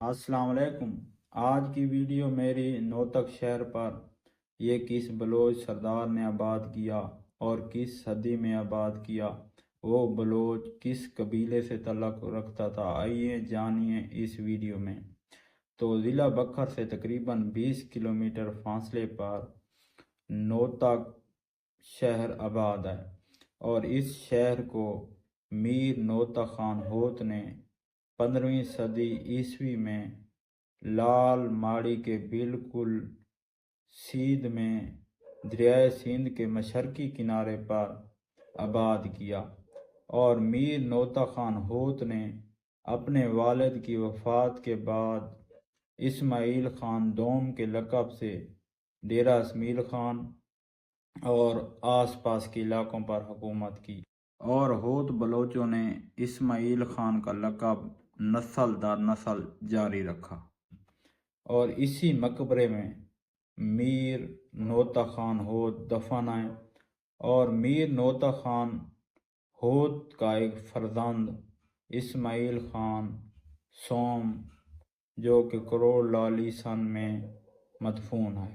السلام علیکم۔ آج کی ویڈیو میری نوتک شہر پر یہ کس بلوچ سردار نے آباد کیا اور کس صدی میں آباد کیا، وہ بلوچ کس قبیلے سے تعلق رکھتا تھا، آئیے جانیے اس ویڈیو میں۔ تو ضلع بکر سے تقریباً 20 کلومیٹر فاصلے پر نوتک شہر آباد ہے، اور اس شہر کو میر نوتک خان ہوت نے 15ویں صدی عیسوی میں لال ماڑی کے بالکل سیدھ میں دریائے سندھ کے مشرقی کنارے پر آباد کیا، اور میر نوتک خان ہوت نے اپنے والد کی وفات کے بعد اسماعیل خان دوم کے لقب سے ڈیرہ اسماعیل خان اور آس پاس کے علاقوں پر حکومت کی، اور ہوت بلوچوں نے اسماعیل خان کا لقب نسل در نسل جاری رکھا، اور اسی مقبرے میں میر نوتک خان ہوت دفن ہیں۔ اور میر نوتک خان ہوت کا ایک فرزند اسماعیل خان سوم جو کہ کروڑ لالی سن میں مدفون ہے۔